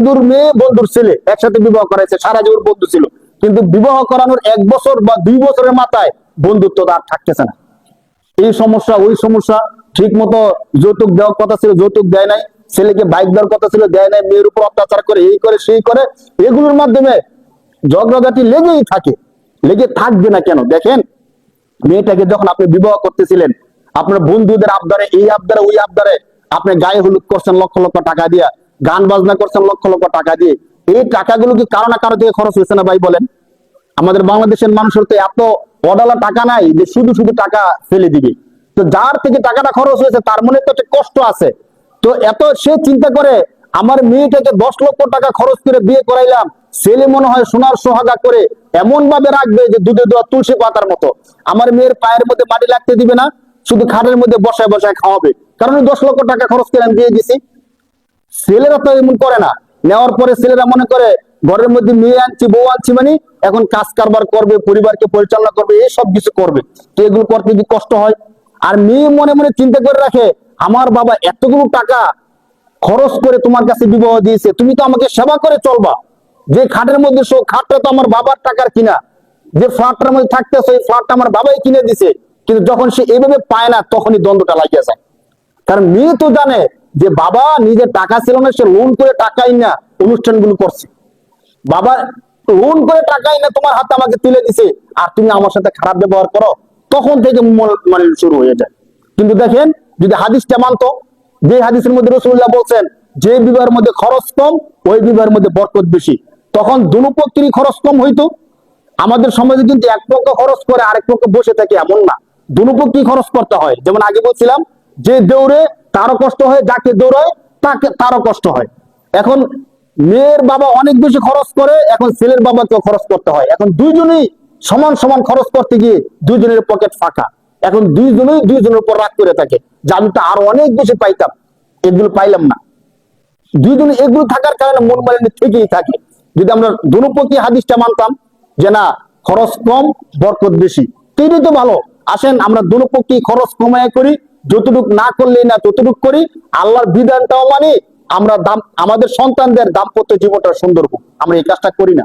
বন্ধুর মেয়ে বন্ধুর ছেলে একসাথে বিবাহ করাইছে, সারা জীবন বন্ধু ছিল, কিন্তু বিবাহ করানোর 1 বছর বা 2 বছরের মাথায় বন্ধুত্ব আর থাকতেছে না। এই সমস্যা ওই সমস্যা, ঠিক মতো যৌতুক দেওয়ার কথা ছিল যৌতুক দেয় নাই, ছেলেকে বাইক দেওয়ার কথা ছিল দেয় নাই, মেয়ের উপর অত্যাচার করে, এই করে সেই করে, এগুলোর মাধ্যমে ঝগড়াঝাটি লেগেই থাকে। লেগে থাকবে না কেন? দেখেন, মেয়েটাকে যখন আপনি বিবাহ করতেছিলেন, আপনার বন্ধুদের আবদারে, এই আবদারে ওই আবদারে আপনি গায়ে হলুদ করছেন লক্ষ লক্ষ টাকা দিয়া, গান বাজনা করছেন লক্ষ লক্ষ টাকা দিয়ে। এই টাকাগুলো কি কারো না কারো থেকে খরচ হয়েছে না ভাই বলেন? আমাদের বাংলাদেশের মানুষের তো এত অডালা টাকা নাই যে শুধু শুধু টাকা ফেলে দিবে। তো যার থেকে টাকাটা খরচ হয়েছে তার মনে তো একটা কষ্ট আছে। তো এত সে চিন্তা করে, আমার মেয়েটাকে 10 লক্ষ টাকা খরচ করে বিয়ে করাইলাম, ছেলে মনে হয় সোনার সোহাগা করে এমন ভাবে রাখবে যে দুধে দেওয়া তুলসী পাতার মতো। আমার মেয়ের পায়ের মধ্যে মাটি লাগতে দিবে না, শুধু খাটের মধ্যে বসায় বসায় খাওয়াবে, কারণ 10 লক্ষ টাকা খরচ করে আমি দিয়ে দিছি। ছেলেরা তো এমন করে না। নেওয়ার পরে ছেলেরা মনে করে ঘরের মধ্যে মেয়ে আনছি বউ আনছি মানে এখন কাজ কারবার করবে, পরিবারকে পরিচালনা করবে, এই সব কিছু করবে। তো এগুলো করতে কি কষ্ট হয়? আর মেয়ে মনে মনে চিন্তা করে রাখে, আমার বাবা এতগুলো টাকা খরচ করে তোমার কাছে বিবাহ দিয়েছে, তুমি তো আমাকে সেবা করে চলবা। যে খাটের মধ্যে শো, খাটটা তো আমার বাবার টাকার কিনা। যে ফ্ল্যাটটার মধ্যে থাকতেছে ওই ফ্ল্যাটটা আমার বাবাই কিনে দিছে। কিন্তু যখন সে এইভাবে পায় না, তখনই দ্বন্দ্বটা লাগিয়ে যায়। কারণ মেয়ে তো জানে যে বাবা নিজের টাকা ছিল না, সে লোন করে টাকাই না অনুষ্ঠানগুলো করছে। বাবা লোন করে টাকাই না তোমার হাতে আমাকে তুলে দিছে, আর তুমি আমার সাথে খারাপ ব্যবহার করো, তখন থেকে মানে শুরু হয়ে যায়। কিন্তু দেখেন, যদি হাদিসটা মানতো, যে হাদিসের মধ্যে রাসূলুল্লাহ বলছেন যে বিবাহের মধ্যে খরচ কম ওই বিবাহের মধ্যে বরকত বেশি, তখন দুনো পক্ষেরই খরচ কম হইতো। আমাদের সমাজে কিন্তু এক পক্ষ খরচ করে আরেক পক্ষ বসে থাকে এমন না, দুনো পক্ষই খরচ করতে হয়। যেমন আগে বলছিলাম, যে দৌড়ে তারও কষ্ট হয়, যাকে দৌড়ায় তাকে তারও কষ্ট হয়। এখন মেয়ের বাবা অনেক বেশি খরচ করে, এখন ছেলের বাবাকেও খরচ করতে হয়। এখন দুইজনেই সমান সমান খরচ করতে গিয়ে দুইজনের পকেট ফাঁকা। এখন দুইজনেই দুইজনের উপর রাগ করে থাকে যে আমি তো আরো অনেক বেশি পাইতাম, এগুলো পাইলাম না। দুইজনে এগুলো থাকার কারণে মন মালিন্য থেকেই থাকে। যদি আমরা দুপক্ষী হাদিসটা মানতাম যে না, খরচ কম বরকত বেশি, এটাই তো ভালো। আসেন আমরা দুপক্ষী খরচ কমায় করি, যতটুক না করলেই না ততটুক করি, আল্লাহর বিধানটাও মানি। আমরা আমাদের সন্তানদের দাম্পত্য জীবনটা সুন্দর হোক, আমরা এই কাজটা করি না।